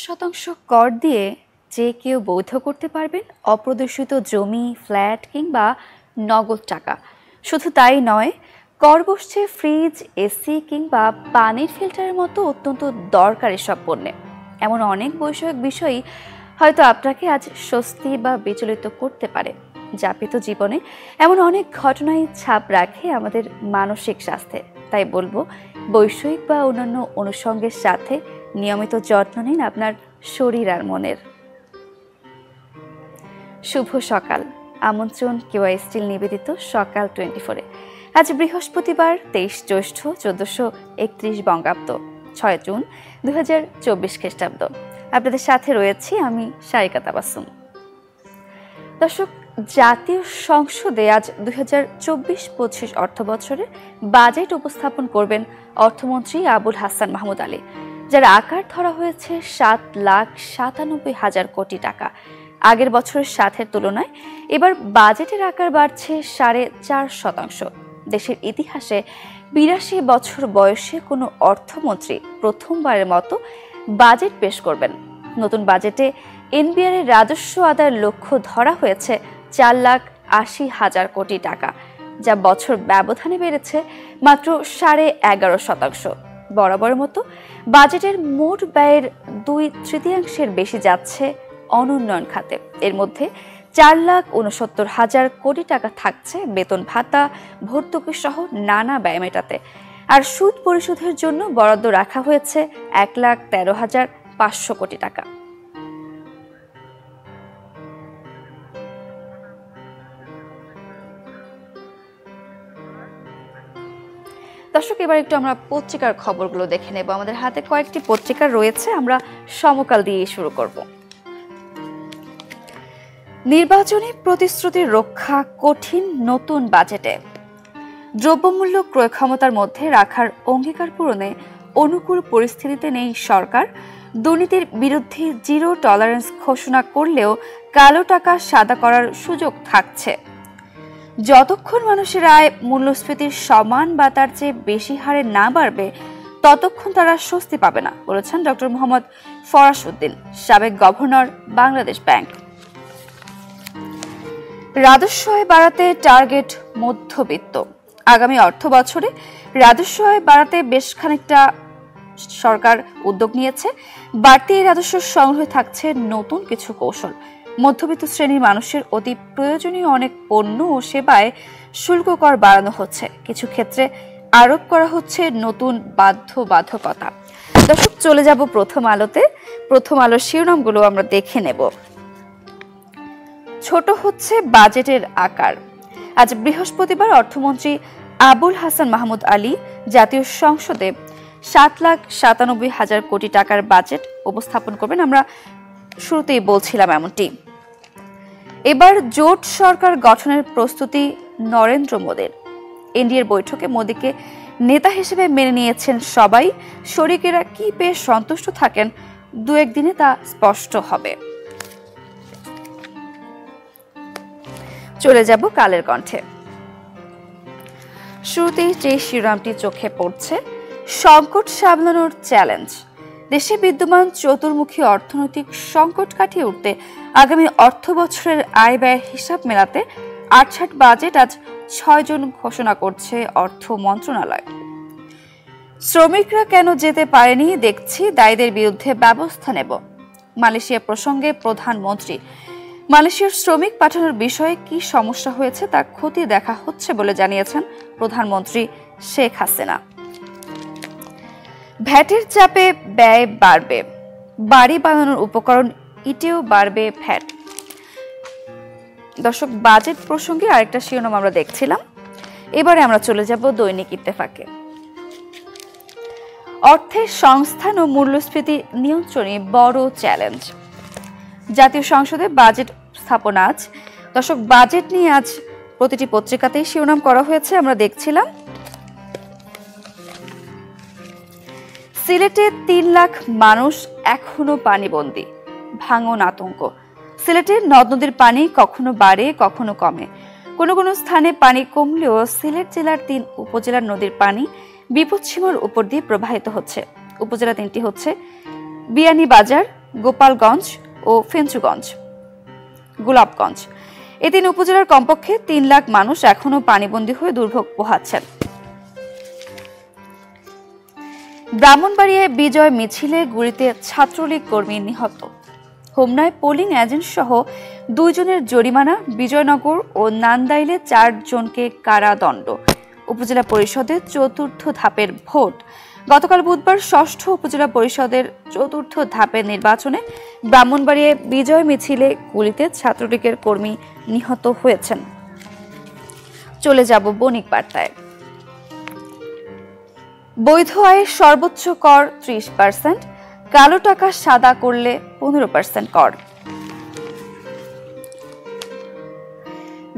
50% কর দিয়ে যে কেউ বৈধ করতে পারবেন অপ্রদর্শিত জমি, ফ্ল্যাট কিংবা নগদ টাকা। শুধু তাই নয়, কর বসছে ফ্রিজ, এসি কিংবা পানির ফিল্টারের মতো অত্যন্ত দরকারি সব পণ্যে। এমন অনেক বৈষয়িক বিষয়ই হয়তো আপনাকে আজ স্বস্তি বা বিচলিত করতে পারে। যাপিত জীবনে এমন অনেক ঘটনাই ছাপ রাখে আমাদের মানসিক স্বাস্থ্যে। তাই বলবো, বৈষয়িক বা অন্যান্য অনুষঙ্গের সাথে নিয়মিত যত্ন নিন আপনার শরীর আর মনের। শুভ সকাল। আমন্ত্রণ কেওয়াই স্টিল নিবেদিত সকাল 24-এ। আজ বৃহস্পতিবার 23 জ্যৈষ্ঠ 1431 বঙ্গাব্দ, 6 জুন 2024 খ্রিস্টাব্দ। আপনাদের সাথে রয়েছি আমি সারিকা তাবাসসুম। দর্শক, জাতীয় সংসদে আজ 2024-25 অর্থ বছরের বাজেট উপস্থাপন করবেন অর্থমন্ত্রী আবুল হাসান মাহমুদ আলী, যার আকার ধরা হয়েছে 7,97,000 কোটি টাকা। আগের বছরের সাথে তুলনায় এবার বাজেটের আকার বাড়ছে 4.5%। দেশের ইতিহাসে 82 বছর বয়সে কোনো অর্থমন্ত্রী প্রথমবারের মতো বাজেট পেশ করবেন। নতুন বাজেটে এনবিআর এর রাজস্ব আদায়ের লক্ষ্য ধরা হয়েছে 4,80,000 কোটি টাকা, যা বছর ব্যবধানে বেড়েছে মাত্র 11.5%। বরাবরের মতো বাজেটের মোট ব্যয়ের 2/3 বেশি যাচ্ছে অনুন্নয়ন খাতে। এর মধ্যে 4,69,000 কোটি টাকা থাকছে বেতন ভাতা, ভর্তুকি সহ নানা ব্যয় মেটাতে। আর সুদ পরিশোধের জন্য বরাদ্দ রাখা হয়েছে 1,13,500 কোটি টাকা। দর্শক, এবার একটু আমরা পত্রিকার খবরগুলো দেখে নেব। আমাদের হাতে কয়েকটি পত্রিকা রয়েছে, আমরা সমকাল দিয়ে শুরু করব। নির্বাচনী প্রতিশ্রুতি রক্ষা কঠিন নতুন বাজেটে। দ্রব্যমূল্য ক্রয় ক্ষমতার মধ্যে রাখার অঙ্গীকার পূরণে অনুকূল পরিস্থিতিতে নেই সরকার। দুর্নীতির বিরুদ্ধে জিরো টলারেন্স ঘোষণা করলেও কালো টাকা সাদা করার সুযোগ থাকছে। যতক্ষণ মানুষের আয় মূল্যস্ফীতির সমান বা তার চেয়ে বেশি হারে না বাড়বে, ততক্ষণ তারা স্বস্তি পাবে না, বলেছেন ডক্টর মোহাম্মদ ফরাশ উদ্দিন, সাবেক গভর্নর, বাংলাদেশ ব্যাংক। রাজস্ব আয় বাড়াতে টার্গেট মধ্যবিত্ত। আগামী অর্থ বছরে রাজস্ব আয় বাড়াতে বেশ খানিকটা সরকার উদ্যোগ নিয়েছে। বাড়তি এই রাজস্ব সংগ্রহে থাকছে নতুন কিছু কৌশল। মধ্যবিত্ত শ্রেণীর মানুষের অতি প্রয়োজনীয় অনেক পণ্য ও সেবায় শুল্ক কর বাড়ানো হচ্ছে। কিছু ক্ষেত্রে আরোপ করা হচ্ছে নতুন বাধ্যবাধকতা। দর্শক, চলে যাব প্রথম আলোতে। প্রথম আলোর শিরোনামগুলো আমরা দেখে নেব। ছোট হচ্ছে বাজেটের আকার। আজ বৃহস্পতিবার অর্থমন্ত্রী আবুল হাসান মাহমুদ আলী জাতীয় সংসদে 7,97,000 কোটি টাকার বাজেট উপস্থাপন করবেন। আমরা শুরুতেই বলছিলাম এমনটি। এবার জোট সরকার গঠনের প্রস্তুতি নরেন্দ্র মোদীর। এনডিএর বৈঠকে মোদীকে নেতা হিসেবে মেনে নিয়েছেন সবাই। শরিকেরা কি পেয়ে সন্তুষ্ট থাকেন, 2-1 দিনে তা স্পষ্ট হবে। চলে যাব কালের কণ্ঠে। শুরুতেই যে শিরোনামটি চোখে পড়ছে, সংকট সামলানোর চ্যালেঞ্জ। দেশে বিদ্যমান চতুর্মুখী অর্থনৈতিক সংকট কাটিয়ে উঠতে আগামী অর্থ বছরের আয় ব্যয়ের হিসাব মেলাতে 8 বাজেট আজ 6 জুন ঘোষণা করছে অর্থ মন্ত্রণালয়। শ্রমিকরা কেন যেতে পারেনি দেখছি, দায়ীদের বিরুদ্ধে ব্যবস্থা নেব। মালয়েশিয়া প্রসঙ্গে প্রধানমন্ত্রী। মালয়েশিয়ার শ্রমিক পাঠানোর বিষয়ে কি সমস্যা হয়েছে তা খতিয়ে দেখা হচ্ছে বলে জানিয়েছেন প্রধানমন্ত্রী শেখ হাসিনা। ভ্যাটের চাপে ব্যয় বাড়বে। বাড়ি বানানোর উপকরণ ইটেও বাড়বে ভ্যাট। দর্শক, বাজেট প্রসঙ্গে আরেকটা শিরোনাম আমরা দেখছিলাম। এবারে আমরা চলে যাব দৈনিক ইত্তেফাকে। অর্থের সংস্থান ও মূল্যস্ফীতি নিয়ন্ত্রণে বড় চ্যালেঞ্জ। জাতীয় সংসদে বাজেট স্থাপন আজ। দর্শক, বাজেট নিয়ে আজ প্রতিটি পত্রিকাতেই শিরোনাম করা হয়েছে, আমরা দেখছিলাম। সিলেটে 3 লাখ মানুষ এখনো পানিবন্দী, ভাঙন আতঙ্ক। সিলেটের নদ নদীর পানি কখনো বাড়ে কখনো কমে। কোনো কোনো স্থানে পানি কমলেও সিলেট জেলার 3 উপজেলার নদীর পানি বিপদসীমার উপর দিয়ে প্রবাহিত হচ্ছে। উপজেলা 3টি হচ্ছে বিয়ানীবাজার, গোপালগঞ্জ ও ফেঞ্চুগঞ্জ, গোলাপগঞ্জ। এই 3 উপজেলার কমপক্ষে 3 লাখ মানুষ এখনো পানিবন্দী হয়ে দুর্ভোগ পোহাচ্ছেন। ব্রাহ্মণবাড়িয়ায় বিজয় মিছিলে গুলিতে ছাত্রলীগ কর্মী নিহত। হোমনায় পোলিং এজেন্ট সহ 2 জনের জরিমানা। বিজয়নগর ও নান্দাইলে 4 জনকে কারাদণ্ড। উপজেলা পরিষদের 4র্থ ধাপের ভোট। গতকাল বুধবার 6ষ্ঠ উপজেলা পরিষদের 4র্থ ধাপের নির্বাচনে ব্রাহ্মণবাড়িয়ায় বিজয় মিছিলে গুলিতে ছাত্রলীগের কর্মী নিহত হয়েছেন। চলে যাব বণিক বার্তায়। বৈধ আয়ের সর্বোচ্চ কর 30%, কালো টাকা সাদা করলে 15% কর।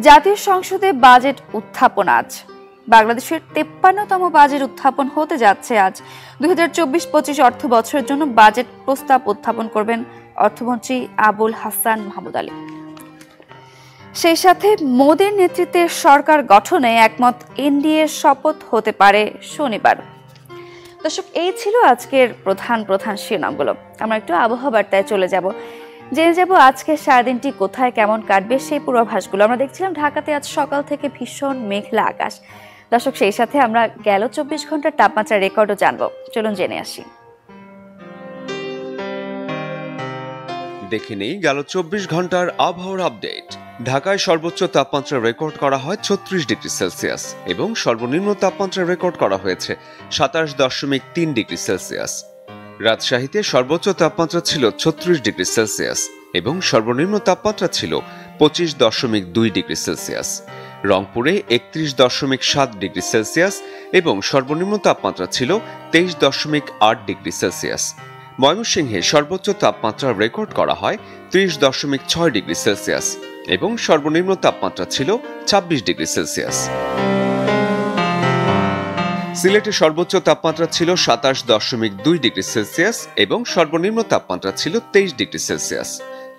জাতীয় সংসদে বাজেট উত্থাপন আজ। বাংলাদেশের 53তম বাজেট উত্থাপন হতে যাচ্ছে আজ। 2024-25 অর্থ বছরের জন্য বাজেট প্রস্তাব উত্থাপন করবেন অর্থমন্ত্রী আবুল হাসান মাহমুদ আলী। সেই সাথে মোদির নেতৃত্বে সরকার গঠনে একমত এনডিএ শপথ হতে পারে শনিবার। দর্শক, এই ছিল আজকের প্রধান শিরোনামগুলো। আমরা একটু আবহাওয়া বার্তায় চলে যাব, জেনে যাব আজকে সারাদিনটি কোথায় কেমন কাটবে সেই পূর্বাভাসগুলো। আমরা দেখছিলাম ঢাকাতে আজ সকাল থেকে ভীষণ মেঘলা আকাশ। দর্শক, সেই সাথে আমরা গেল 24 ঘন্টার তাপমাত্রার রেকর্ডও জানবো। চলুন জেনে আসি। দেখে নেই গেল 24 ঘন্টার আবহাওয়ার আপডেট। ঢাকায় সর্বোচ্চ তাপমাত্রা রেকর্ড করা হয় 36 ডিগ্রি সেলসিয়াস এবং সর্বনিম্ন তাপমাত্রা রেকর্ড করা হয়েছে 27.3 ডিগ্রি সেলসিয়াস। রাজশাহীতে সর্বোচ্চ তাপমাত্রা ছিল 36 ডিগ্রি সেলসিয়াস এবং সর্বনিম্ন তাপমাত্রা ছিল 25.2 ডিগ্রি সেলসিয়াস। রংপুরে 31.7 ডিগ্রি সেলসিয়াস এবং সর্বনিম্ন তাপমাত্রা ছিল 23.8 ডিগ্রি সেলসিয়াস। ময়মনসিংহে সর্বোচ্চ তাপমাত্রা রেকর্ড করা হয় 30.6 ডিগ্রি সেলসিয়াস এবং সর্বনিম্ন তাপমাত্রা ছিল 26 ডিগ্রি সেলসিয়াস। সিলেটে সর্বোচ্চ তাপমাত্রা ছিল 27.2 ডিগ্রি সেলসিয়াস এবং সর্বনিম্ন তাপমাত্রা ছিল 23 ডিগ্রি সেলসিয়াস।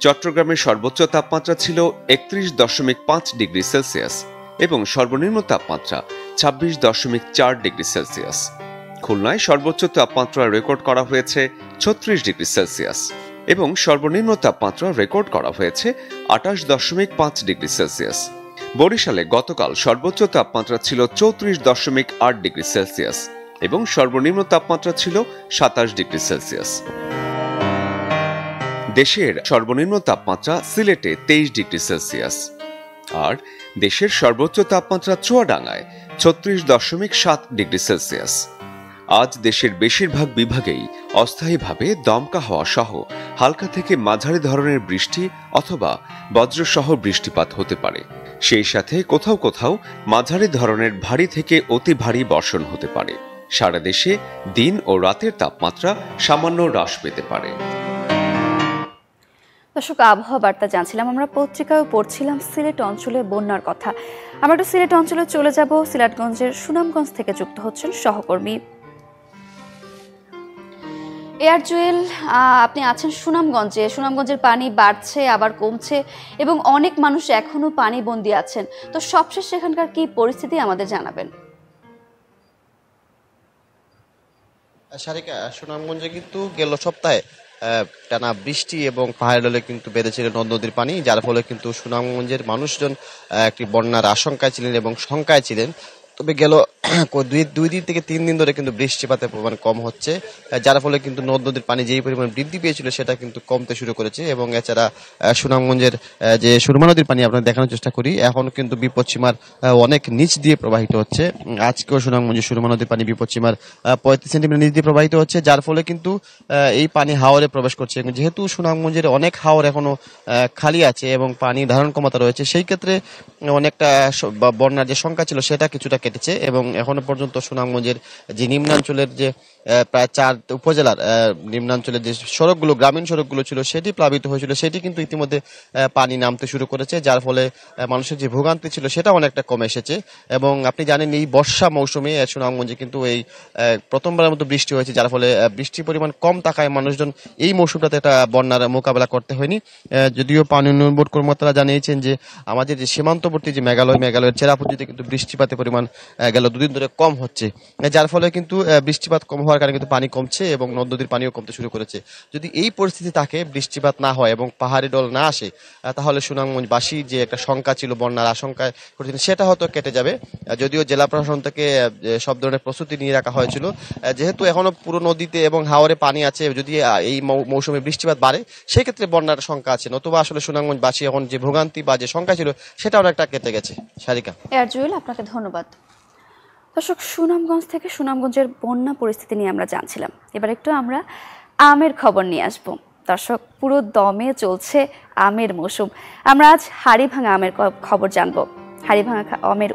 চট্টগ্রামের সর্বোচ্চ তাপমাত্রা ছিল 31.5 ডিগ্রি সেলসিয়াস এবং সর্বনিম্ন তাপমাত্রা 26.4 ডিগ্রি সেলসিয়াস। খুলনায় সর্বোচ্চ তাপমাত্রা রেকর্ড করা হয়েছে 36 ডিগ্রি সেলসিয়াস এবং সর্বনিম্ন তাপমাত্রা রেকর্ড করা হয়েছে 28.5 ডিগ্রি সেলসিয়াস। বরিশালে গতকাল সর্বোচ্চ তাপমাত্রা ছিল 34.8 ডিগ্রি সেলসিয়াস এবং সর্বনিম্ন তাপমাত্রা ছিল 27 ডিগ্রি সেলসিয়াস। দেশের সর্বনিম্ন তাপমাত্রা সিলেটে 23 ডিগ্রি সেলসিয়াস আর দেশের সর্বোচ্চ তাপমাত্রা চুয়াডাঙ্গায় 36.7 ডিগ্রি সেলসিয়াস। আজ দেশের বেশিরভাগ বিভাগেই অস্থায়ীভাবে দমকা হাওয়া সহ হালকা থেকে মাঝারি ধরনের বৃষ্টি অথবা বজ্রসহ বৃষ্টিপাত হতে পারে। সেই সাথে কোথাও কোথাও মাঝারি ধরনের ভারী থেকে অতি ভারী বর্ষণ হতে পারে। সারা দেশে দিন ও রাতের তাপমাত্রা সামান্য হ্রাস পেতে পারে। দর্শক, আবহাওয়া বার্তা জানছিলাম, আমরা পত্রিকায় পড়ছিলাম সিলেট অঞ্চলে বন্যার কথা। আমরা একটু সিলেট অঞ্চলে চলে যাব। সিলেটগঞ্জের সুনামগঞ্জ থেকে যুক্ত হচ্ছেন সহকর্মী এয়ার জুয়েল। আপনি আছেন সুনামগঞ্জে। সুনামগঞ্জের পানি বাড়ছে আবার কমছে এবং অনেক মানুষ এখনো পানি বন্দী আছেন। তো সবশেষ সেখানকার কি পরিস্থিতি আমাদের জানাবেন। সারিকা, সুনামগঞ্জে কিন্তু গেল সপ্তাহে টানা বৃষ্টি এবং পাহাড়ে কিন্তু বেড়েছিল নদ-নদীর পানি, যার ফলে কিন্তু সুনামগঞ্জের মানুষজন একটি বন্যার আশঙ্কায় ছিলেন এবং শঙ্কায় ছিলেন। তবে গেল 2 দিন থেকে 3 দিন ধরে কিন্তু বৃষ্টিপাতের পরিমাণ কম হচ্ছে, যার ফলে কিন্তু নদ নদীর পানি যেই পরিমাণ বৃদ্ধি পেয়েছিল সেটা কিন্তু কমতে শুরু করেছে। এবং এছাড়া সুনামগঞ্জের যে সুরমা নদীর পানি আপনার দেখানোর চেষ্টা করি, এখন কিন্তু বিপদসীমার অনেক নিচ দিয়ে প্রবাহিত হচ্ছে। আজকেও সুনামগঞ্জের সুরমা নদীর পানি বিপদসীমার 35 সেন্টিমিটার নিচ দিয়ে প্রবাহিত হচ্ছে, যার ফলে কিন্তু এই পানি হাওরে প্রবেশ করছে। যেহেতু সুনামগঞ্জের অনেক হাওর এখনো খালি আছে এবং পানি ধারণ ক্ষমতা রয়েছে, সেই ক্ষেত্রে অনেকটা বন্যার যে শঙ্কা ছিল সেটা কিছুটা কেটেছে। এবং এখনো পর্যন্ত সুনামগঞ্জের যে নিম্নাঞ্চলের যে প্রায় 4 উপজেলার নিম্নাঞ্চলের যে সড়কগুলো, গ্রামীণ সড়কগুলো ছিল সেটি প্লাবিত হয়েছিল, সেটি কিন্তু ইতিমধ্যে পানি নামতে শুরু করেছে, যার ফলে মানুষের যে ভোগান্তি ছিল সেটা অনেকটা কমে এসেছে। এবং আপনি জানেন এই বর্ষা মৌসুমে সুনামগঞ্জে কিন্তু এই প্রথমবারের মতো বৃষ্টি হয়েছে, যার ফলে বৃষ্টির পরিমাণ কম থাকায় মানুষজন এই মৌসুমটাতে একটা বন্যার মোকাবেলা করতে হয়নি। যদিও পানি উন্নয়ন বোর্ড কর্মকর্তারা জানিয়েছেন যে আমাদের যে সীমান্তবর্তী যে মেঘালয়ের চেরাপুঞ্জিতে কিন্তু বৃষ্টিপাতের পরিমাণ গেল 2 দুদিন ধরে কম হচ্ছে, যার ফলে কিন্তু বৃষ্টিপাত কম হওয়ার কারণে কিন্তু পানি কমছে এবং নদ নদীর পানিও কমতে শুরু করেছে। যদি এই পরিস্থিতি থাকে, বৃষ্টিপাত না হয় এবং পাহাড়ি ঢল না আসে, তাহলে সুনামগঞ্জবাসী যে একটা শঙ্কা ছিল, বন্যার আশঙ্কায় করেছিলেন, সেটা হয়তো কেটে যাবে। যদিও জেলা প্রশাসন থেকে সব ধরনের প্রস্তুতি নিয়ে রাখা হয়েছিল, যেহেতু এখনো পুরো নদীতে এবং হাওরে পানি আছে, যদি এই মৌসুমে বৃষ্টিপাত বাড়ে সেক্ষেত্রে বন্যার শঙ্কা আছে, নতুবা আসলে সুনামগঞ্জবাসী এখন যে ভোগান্তি বা যে শঙ্কা ছিল সেটা অনেকটা কেটে গেছে। সারিকা। এয়ার জুয়েল, আপনাকে ধন্যবাদ। দর্শক, সুনামগঞ্জ থেকে সুনামগঞ্জের বন্যা পরিস্থিতি নিয়ে আমরা জানছিলাম। এবার একটু আমরা আমের খবর নিয়ে আসব। দর্শক, পুরো দমে চলছে আমের মৌসুম। আমরা আজ হাড়িভাঙা আমের খবর জানবো। হাড়িভাঙা আমের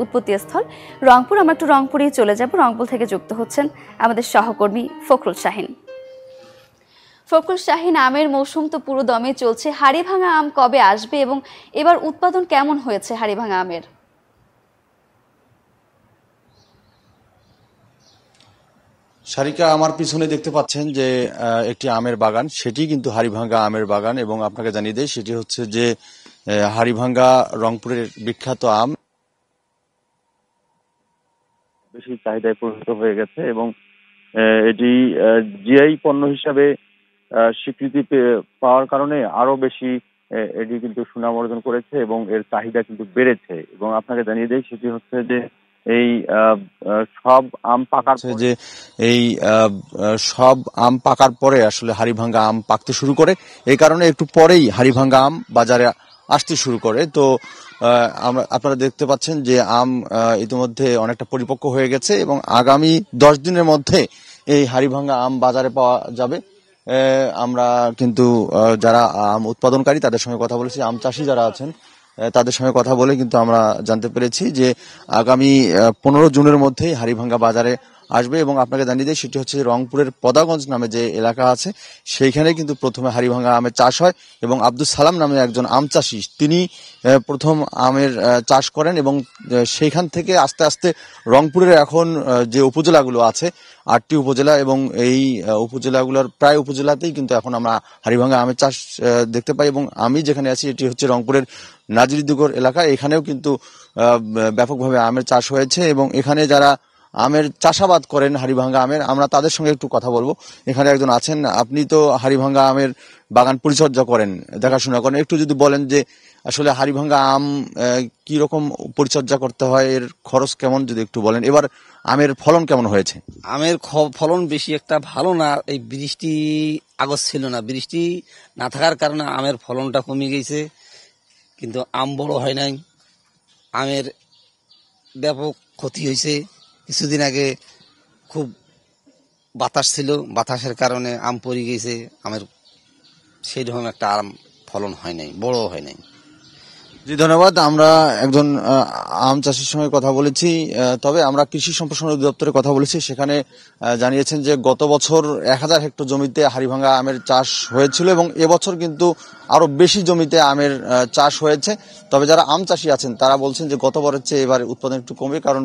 উৎপত্তি স্থল রংপুর। আমরা একটু রংপুরেই চলে যাব। রংপুর থেকে যুক্ত হচ্ছেন আমাদের সহকর্মী ফখরুল শাহিন। ফখরুল শাহিন, আমের মৌসুম তো পুরো দমে চলছে। হাড়িভাঙা আম কবে আসবে এবং এবার উৎপাদন কেমন হয়েছে হাড়িভাঙা আমের? সারিকা, আমার পিছনে দেখতে পাচ্ছেন যে একটি আমের বাগান, সেটি কিন্তু হাড়িভাঙ্গা আমের বাগান। এবং আপনাকে জানিয়ে দেয়, সেটি হচ্ছে যে হাড়িভাঙ্গা রংপুরের বিখ্যাত আম, বেশি চাহিদায় পরিণত হয়ে গেছে এবং এটি জিআই পণ্য হিসাবে স্বীকৃতি পাওয়ার কারণে আরো বেশি এটি কিন্তু সুনাম অর্জন করেছে এবং এর চাহিদা কিন্তু বেড়েছে। এবং আপনাকে জানিয়ে দেয়, সেটি হচ্ছে যে এই সব আম পাকার যে এই সব আম পাকার পরে আসলে হাড়িভাঙ্গা আম পাকতে শুরু করে। এই কারণে একটু পরেই হাড়িভাঙ্গা আম বাজারে আসতে শুরু করে। তো আপনারা দেখতে পাচ্ছেন যে আম ইতিমধ্যে অনেকটা পরিপক্ক হয়ে গেছে এবং আগামী 10 দিনের মধ্যে এই হাড়িভাঙ্গা আম বাজারে পাওয়া যাবে। আমরা কিন্তু যারা আম উৎপাদনকারী তাদের সঙ্গে কথা বলেছি, আম চাষি যারা আছেন তাদের সঙ্গে কথা বলে কিন্তু আমরা জানতে পেরেছি যে আগামী 15 জুনের মধ্যেই হাড়িভাঙ্গা বাজারে আসবে। এবং আপনাকে জানিয়ে দিই, সেটি হচ্ছে রংপুরের পদাগঞ্জ নামে যে এলাকা আছে, সেইখানে কিন্তু প্রথমে হাড়িভাঙ্গা আমের চাষ হয় এবং আব্দুল সালাম নামে একজন আম চাষি, তিনি প্রথম আমের চাষ করেন এবং সেইখান থেকে আস্তে আস্তে রংপুরের এখন যে উপজেলাগুলো আছে 8টি উপজেলা, এবং এই উপজেলাগুলোর প্রায় উপজেলাতেই কিন্তু এখন আমরা হাড়িভাঙ্গা আমের চাষ দেখতে পাই। এবং আমি যেখানে আছি এটি হচ্ছে রংপুরের নাজিরদিগর এলাকা, এখানেও কিন্তু ব্যাপকভাবে আমের চাষ হয়েছে এবং এখানে যারা আমের চাষাবাদ করেন হাড়িভাঙ্গা আমের, আমরা তাদের সঙ্গে একটু কথা বলবো। এখানে একজন আছেন, আপনি তো হাড়িভাঙ্গা আমের বাগান পরিচর্যা করেন, দেখাশোনা করেন, একটু যদি বলেন যে আসলে হাড়িভাঙ্গা আম কি রকম পরিচর্যা করতে হয়, এর খরচ কেমন, যদি একটু বলেন। এবার আমের ফলন কেমন হয়েছে? আমের ফলন বেশি একটা ভালো না, এই বৃষ্টি আগস্ট ছিল না, বৃষ্টি না থাকার কারণে আমের ফলনটা কমে গেছে, কিন্তু আম বড় হয় নাই, আমের ব্যাপক ক্ষতি হয়েছে। কিছুদিন আগে খুব বাতাস ছিল, বাতাসের কারণে আম পড়ে গেছে, আমের সেই রকম একটা আম ফলন হয় নাই, বড় হয় নাই। জি ধন্যবাদ। আমরা একজন আম চাষির সঙ্গে কথা বলেছি, তবে আমরা কৃষি সম্প্রসারণ অধিদপ্তরে কথা বলেছি, সেখানে জানিয়েছেন যে গত বছর 1000 হেক্টর জমিতে হাড়িভাঙ্গা আমের চাষ হয়েছিল এবং এবছর কিন্তু আরো বেশি জমিতে আমের চাষ হয়েছে। তবে যারা আম চাষি আছেন তারা বলছেন যে গতবারের চেয়ে এবার উৎপাদন একটু কমবে, কারণ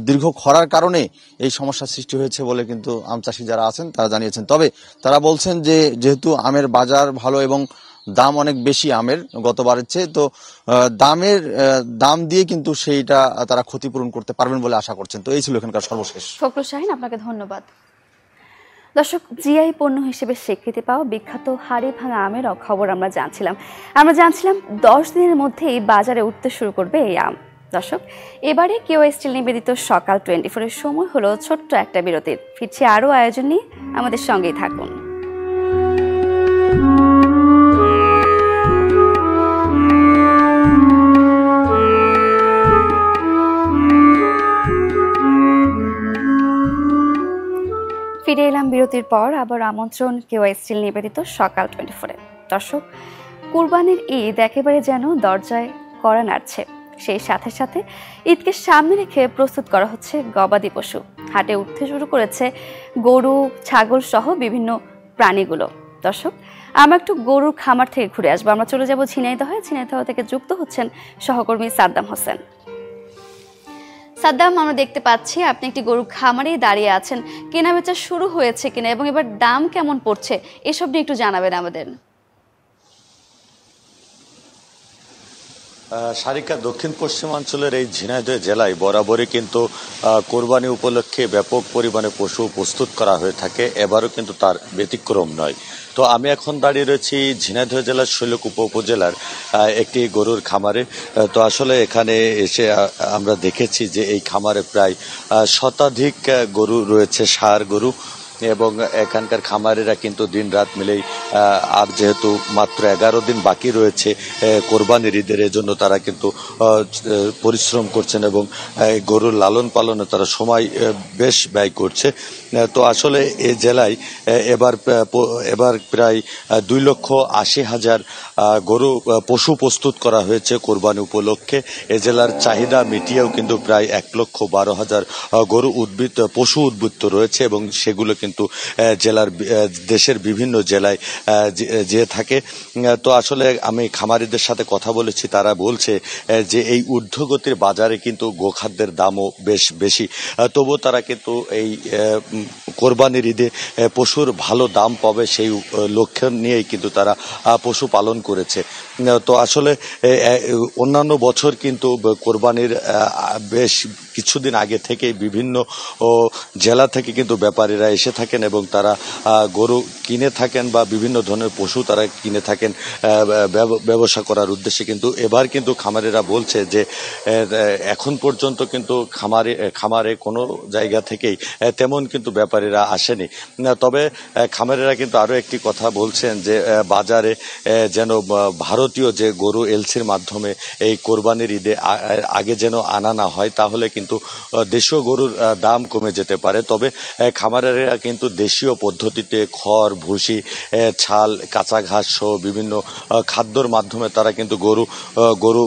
দীর্ঘ খরার কারণে এই সমস্যার সৃষ্টি হয়েছে বলে কিন্তু আম চাষি যারা আছেন তারা জানিয়েছেন। তবে তারা বলছেন যে যেহেতু আমের বাজার ভালো এবং দাম অনেক বেশি আমের গতবারের চেয়ে, তো দাম দিয়ে কিন্তু সেইটা তারা ক্ষতিপূরণ করতে পারবেন বলে আশা করছেন। তো এই ছিল এখানকার সর্বশেষ। ফখরুল শাহিন, আপনাকে ধন্যবাদ। দর্শক, জিআই পণ্য হিসেবে স্বীকৃতি পাওয়া বিখ্যাত হাড়িভাঙা আমের খবর আমরা জানছিলাম 10 দিনের মধ্যেই বাজারে উঠতে শুরু করবে এই আম। দর্শক, এবারে কেও স্টিল নিবেদিত সকাল 24 এর সময় হলো ছোট্ট একটা বিরতির। ফিরছি আরো আয়োজন নিয়ে, আমাদের সঙ্গেই থাকুন। ফিরে এলাম বিরতির পর। আবার আমন্ত্রণ কেও স্টিল নিবেদিত সকাল 24-এ। দর্শক, কুরবানির ঈদ একেবারে যেন দরজায় কড়া নাড়ছে। সেই সাথে সাথে ঈদকে সামনে রেখে প্রস্তুত করা হচ্ছে গবাদি পশু। হাটে উঠতে শুরু করেছে গরু, ছাগল সহ বিভিন্ন প্রাণীগুলো। দর্শক, আমরা একটু গরুর খামার থেকে ঘুরে আসবো। আমরা চলে যাব ঝিনাইদহ থেকে যুক্ত হচ্ছেন সহকর্মী সাদ্দাম হোসেন। সাদ্দাম, আমরা দেখতে পাচ্ছি আপনি একটি গরুর খামারেই দাঁড়িয়ে আছেন। কেনা বেচা শুরু হয়েছে কিনা এবং এবার দাম কেমন পড়ছে, এসব নিয়ে একটু জানাবেন আমাদের। সারিকা দক্ষিণ পশ্চিমাঞ্চলের এই ঝিনাইদহ জেলায় বরাবরই কিন্তু কোরবানি উপলক্ষে ব্যাপক পরিমাণে পশু প্রস্তুত করা হয়ে থাকে, এবারও কিন্তু তার ব্যতিক্রম নয়। তো আমি এখন দাঁড়িয়ে রয়েছি ঝিনাইদহ জেলার শৈলকুপা উপজেলার একটি গরুর খামারে। তো আসলে এখানে এসে আমরা দেখেছি যে এই খামারে প্রায় শতাধিক গরু রয়েছে, ষাঁড় গরু, এবং এখানকার খামারিরা কিন্তু দিন রাত মিলেই আর যেহেতু মাত্র 11 দিন বাকি রয়েছে কোরবানির ঈদের, জন্য তারা কিন্তু পরিশ্রম করছেন এবং গরুর লালন পালনে তারা সময় বেশ ব্যয় করছে। তো আসলে এই জেলায় এবার প্রায় 2,80,000 গরু পশু প্রস্তুত করা হয়েছে কোরবানি উপলক্ষে। এ জেলার চাহিদা মিটিয়েও কিন্তু প্রায় 1,12,000 গরু পশু উদ্বৃত্ত রয়েছে এবং সেগুলো কিন্তু দেশের বিভিন্ন জেলায় যেয়ে থাকে। তো আসলে আমি খামারিদের সাথে কথা বলেছি, তারা বলছে যে এই ঊর্ধ্বগতির বাজারে কিন্তু গোখাদ্যের দামও বেশ বেশি, তবুও তারা কিন্তু এই কোরবানির ঈদে পশুর ভালো দাম পাবে সেই লক্ষ্য নিয়েই কিন্তু তারা পশু পালন করেছে। তো আসলে অন্যান্য বছর কিন্তু কোরবানির বেশ কিছুদিন আগে থেকে বিভিন্ন জেলা থেকে কিন্তু ব্যাপারীরা এসে থাকেন এবং তারা গরু কিনে থাকেন বা বিভিন্ন ধরনের পশু তারা কিনে থাকেন ব্যবসা করার উদ্দেশ্যে। কিন্তু এবার কিন্তু খামারিরা বলছে যে এখন পর্যন্ত কিন্তু খামারে কোনো জায়গা থেকেই তেমন কিন্তু ব্যাপারীরা আসেনি। তবে খামারিরা কিন্তু আরো একটি কথা বলছেন যে বাজারে যেন ভারতীয় যে গরু এলসির মাধ্যমে এই কোরবানির ঈদে আগে যেন আনা না হয়, তাহলে কিন্তু দেশীয় গরুর দাম কমে যেতে পারে। তবে খামারেরা কিন্তু দেশীয় পদ্ধতিতে খড়, ভুসি, ছাল, কাঁচা ঘাস সহ বিভিন্ন খাদ্যর মাধ্যমে তারা কিন্তু গরু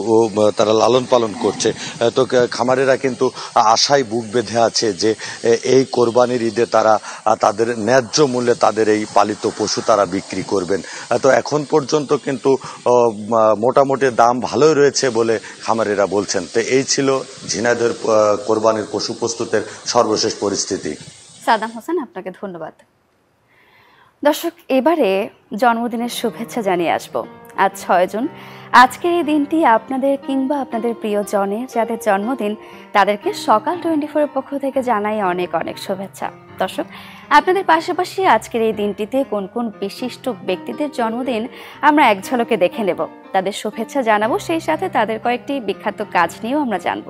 তারা লালন পালন করছে। তো খামারেরা কিন্তু আশায় বুক বেঁধে আছে যে এই কোরবানির ঈদে তারা তাদের ন্যায্য মূল্যে তাদের এই পালিত পশু তারা বিক্রি করবেন। তো এখন পর্যন্ত কিন্তু মোটামুটি দাম ভালোই রয়েছে বলে খামারিরা বলছেন। তো এই ছিল ঝিনাইদহের কোরবানির পশু প্রস্তুতের সর্বশেষ পরিস্থিতি। সাদাম হোসেন, আপনাকে ধন্যবাদ। দর্শক, এবারে জন্মদিনের শুভেচ্ছা জানিয়ে আসব। আজ 6 জুন। আজকের এই দিনটি আপনাদের কিংবা আপনাদের প্রিয়জনের যাদের জন্মদিন, তাদেরকে সকাল 24-এর পক্ষ থেকে জানাই অনেক অনেক শুভেচ্ছা। দর্শক, আপনাদের পাশাপাশি আজকের এই দিনটিতে কোন কোন বিশিষ্ট ব্যক্তিদের জন্মদিন আমরা এক ঝলকে দেখে নেব, তাদের শুভেচ্ছা জানাবো, সেই সাথে তাদের কয়েকটি বিখ্যাত কাজ নিয়েও আমরা জানব।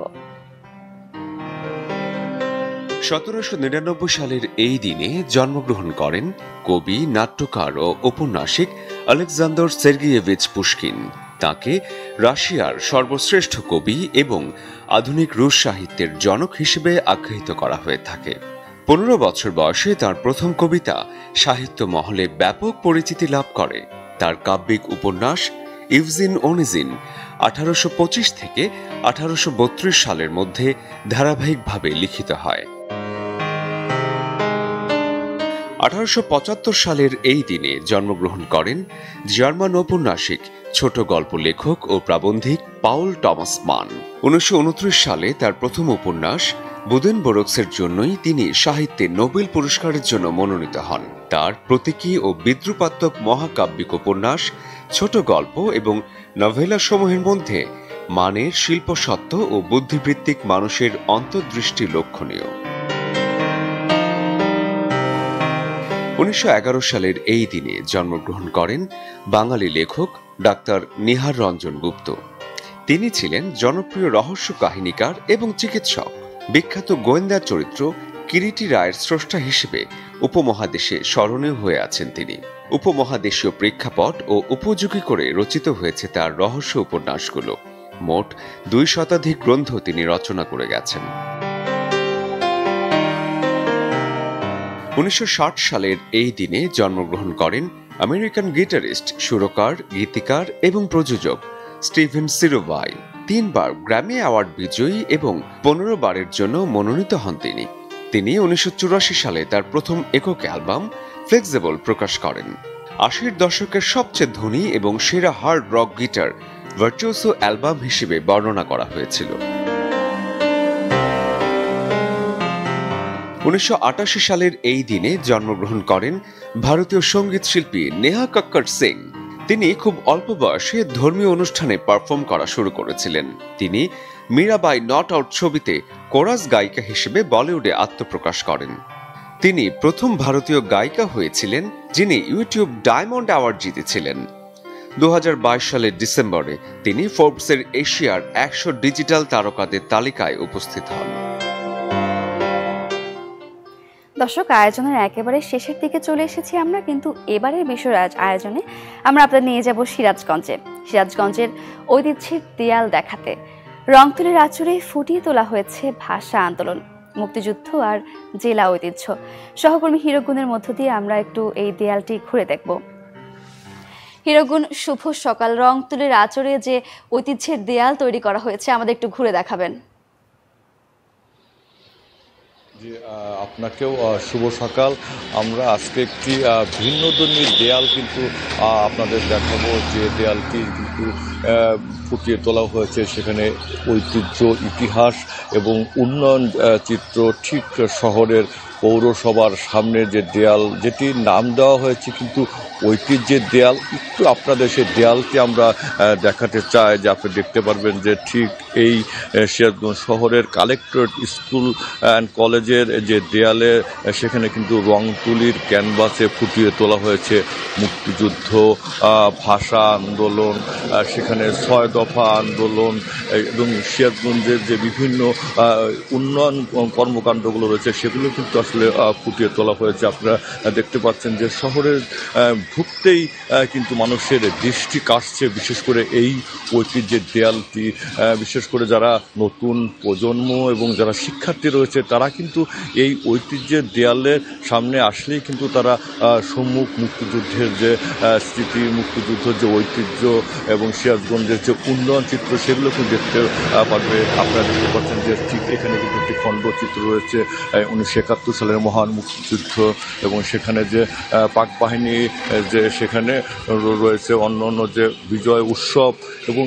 1799 সালের এই দিনে জন্মগ্রহণ করেন কবি, নাট্যকার ও ঔপন্যাসিক আলেকজান্ডার সের্গিয়েভিচ পুশকিন। তাকে রাশিয়ার সর্বশ্রেষ্ঠ কবি এবং আধুনিক রুশ সাহিত্যের জনক হিসেবে আখ্যায়িত করা হয়ে থাকে। 15 বছর বয়সে তার প্রথম কবিতা সাহিত্য মহলে ব্যাপক পরিচিতি লাভ করে। তার কাব্যিক উপন্যাস ইভজিন ওনেজিন 1825 থেকে 1832 সালের মধ্যে ধারাবাহিকভাবে লিখিত হয়। 1875 সালের এই দিনে জন্মগ্রহণ করেন জার্মান ঔপন্যাসিক, ছোট গল্প লেখক ও প্রাবন্ধিক পাউল টমাস মান। 1929 সালে তার প্রথম উপন্যাস বুদেনবোরক্সের জন্যই তিনি সাহিত্যে নোবেল পুরস্কারের জন্য মনোনীত হন। তার প্রতীকী ও বিদ্রুপাত্মক মহাকাব্যিক উপন্যাস, ছোট গল্প এবং নভেলা সমূহের মধ্যে মানের শিল্পসত্ত্ব ও বুদ্ধিবৃত্তিক মানুষের অন্তর্দৃষ্টি লক্ষণীয়। 1911 সালের এই দিনে জন্মগ্রহণ করেন বাঙালি লেখক ডাক্তার নিহার রঞ্জন গুপ্ত। তিনি ছিলেন জনপ্রিয় রহস্য কাহিনীকার এবং চিকিৎসক। বিখ্যাত গোয়েন্দা চরিত্র কিরিটি রায়ের স্রষ্টা হিসেবে উপমহাদেশে স্মরণীয় হয়ে আছেন তিনি। উপমহাদেশীয় প্রেক্ষাপট ও উপযোগী করে রচিত হয়েছে তার রহস্য উপন্যাসগুলো। মোট 2 শতাধিক গ্রন্থ তিনি রচনা করে গেছেন। 1960 সালের এই দিনে জন্মগ্রহণ করেন আমেরিকান গিটারিস্ট, সুরকার, গীতিকার এবং প্রযোজক স্টিভেন সিরোভাই। 3 বার গ্র্যামি অ্যাওয়ার্ড বিজয়ী এবং 15 বারের জন্য মনোনীত হন তিনি। 1984 সালে তার প্রথম একক অ্যালবাম ফ্লেক্সিবল প্রকাশ করেন। 80-এর দশকের সবচেয়ে ধনী এবং সেরা হার্ড রক গিটার ভার্চুওসো অ্যালবাম হিসেবে বর্ণনা করা হয়েছিল। 1988 সালের এই দিনে জন্মগ্রহণ করেন ভারতীয় সঙ্গীত শিল্পী নেহা কক্কর সিং। তিনি খুব অল্প বয়সে ধর্মীয় অনুষ্ঠানে পারফর্ম করা শুরু করেছিলেন। তিনি মীরাবাই নট আউট ছবিতে কোরাস গায়িকা হিসেবে বলিউডে আত্মপ্রকাশ করেন। তিনি প্রথম ভারতীয় গায়িকা হয়েছিলেন যিনি ইউটিউব ডায়মন্ড অ্যাওয়ার্ড জিতেছিলেন। 2022 সালের ডিসেম্বরে তিনি ফোর্বসের এশিয়ার 100 ডিজিটাল তারকাদের তালিকায় উপস্থিত হন। দর্শক, আয়োজনের একেবারে শেষের দিকে চলে এসেছি আমরা, কিন্তু এবারের বিষয় আয়োজনে আমরা আপনাদের নিয়ে যাব সিরাজগঞ্জে। সিরাজগঞ্জের ঐতিহ্যের দেয়াল দেখাতে রংতুলির আঁচড়ে ফুটিয়ে তোলা হয়েছে ভাষা আন্দোলন, মুক্তিযুদ্ধ আর জেলা ঐতিহ্য। সহকর্মী হিরোগুনের মধ্য দিয়ে আমরা একটু এই দেয়ালটি ঘুরে দেখব। হিরোগুন, শুভ সকাল। রংতুলির আঁচড়ে যে ঐতিহ্যের দেয়াল তৈরি করা হয়েছে আমাদের একটু ঘুরে দেখাবেন। জি, আপনাকেও শুভ সকাল। আমরা আজকে একটি ভিন্নধর্মী দেয়াল কিন্তু আপনাদের দেখাবো, যে দেয়ালটি কিন্তু ফুটিয়ে তোলা হয়েছে। সেখানে ঐতিহ্য, ইতিহাস এবং উন্নয়ন চিত্র, ঠিক শহরের পৌরসভার সামনে যে দেয়াল, যেটির নাম দেওয়া হয়েছে কিন্তু ঐতিহ্যের দেয়াল। একটু আপনাদের সেই দেয়ালটি আমরা দেখাতে চাই, যে আপনি দেখতে পারবেন যে ঠিক এই সিরাজগঞ্জ শহরের কালেক্টরেট স্কুল অ্যান্ড কলেজের যে দেয়ালে, সেখানে কিন্তু রংতুলির ক্যানভাসে ফুটিয়ে তোলা হয়েছে মুক্তিযুদ্ধ, ভাষা আন্দোলন, সেখানে 6 দফা আন্দোলন এবং সিরাজগঞ্জের যে বিভিন্ন উন্নয়ন কর্মকাণ্ডগুলো রয়েছে সেগুলো কিন্তু আসলে ফুটিয়ে তোলা হয়েছে। আপনারা দেখতে পাচ্ছেন যে শহরের ঢুকতেই কিন্তু মানুষের দৃষ্টি কাটছে বিশেষ করে এই ঐতিহ্যের দেয়ালটি। বিশেষ করে যারা নতুন প্রজন্ম এবং যারা শিক্ষার্থী রয়েছে তারা কিন্তু এই ঐতিহ্যের দেয়ালের সামনে আসলেই কিন্তু তারা সম্মুখ মুক্তিযুদ্ধের যে স্মৃতি, মুক্তিযুদ্ধের যে ঐতিহ্য এবং সিরাজগঞ্জের যে উন্নয়ন চিত্র সেগুলো কিন্তু দেখতে পারবে। আপনারা দেখতে পাচ্ছেন যে ঠিক এখানে কিন্তু একটি খণ্ডচিত্র রয়েছে 1971 সালের মহান মুক্তিযুদ্ধ, এবং সেখানে যে পাক বাহিনী যে সেখানে রয়েছে অন্য যে বিজয় উৎসব, এবং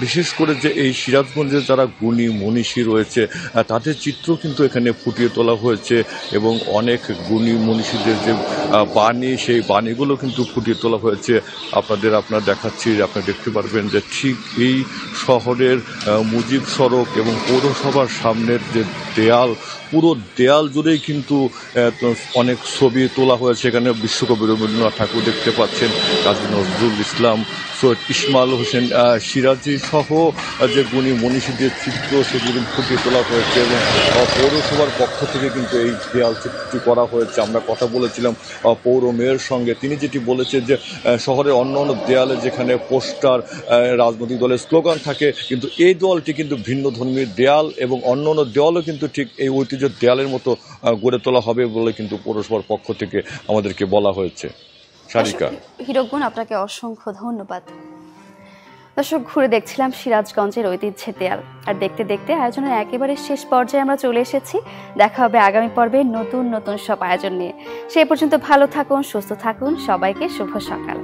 বিশেষ করে যে এই সিরাজগঞ্জের যারা গুণী মনীষী রয়েছে তাদের চিত্র কিন্তু এখানে ফুটিয়ে তোলা হয়েছে, এবং অনেক গুণী মনীষীদের যে বাণী, সেই বাণীগুলো কিন্তু ফুটিয়ে তোলা হয়েছে। আপনারা দেখাচ্ছি, আপনারা দেখতে পারবেন যে ঠিক এই শহরের মুজিব সড়ক এবং পৌরসভার সামনের যে দেয়াল, পুরো দেয়াল জুড়েই কিন্তু অনেক ছবি তোলা হয়েছে। এখানে বিশ্বকবি রবীন্দ্রনাথ ঠাকুর দেখতে পাচ্ছেন, কাজী নজরুল ইসলাম, সৈয়দ ইসমাইল হোসেন সিরাজি সহ যে গুণী মনীষীদের চিত্র সেগুলো ফুটিয়ে তোলা হয়েছে, এবং পৌরসভার পক্ষ থেকে কিন্তু এই দেয়াল চিত্রটি করা হয়েছে। আমরা কথা বলেছিলাম পৌর মেয়র সঙ্গে, তিনি যেটি বলেছেন যে শহরের অন্য দেয়ালে যেখানে পোস্টার, রাজনৈতিক দলের স্লোগান থাকে, কিন্তু এই দেয়ালটি কিন্তু ভিন্ন ধর্মীর দেয়াল, এবং অন্য দেওয়ালও কিন্তু ঠিক এই ঐতিহ্যের দেয়ালের মতো গড়ে তোলা হবে বলে কিন্তু পৌরসভার পক্ষ থেকে আমাদেরকে বলা হয়েছে। সারিকা, হিরোগুন, আপনাকে অসংখ্য ধন্যবাদ। দর্শক, ঘুরে দেখছিলাম সিরাজগঞ্জের ঐতিহ্যের দেয়াল, আর দেখতে দেখতে আয়োজনের একেবারে শেষ পর্যায়ে আমরা চলে এসেছি। দেখা হবে আগামী পর্বে নতুন নতুন সব আয়োজন নিয়ে। সেই পর্যন্ত ভালো থাকুন, সুস্থ থাকুন। সবাইকে শুভ সকাল।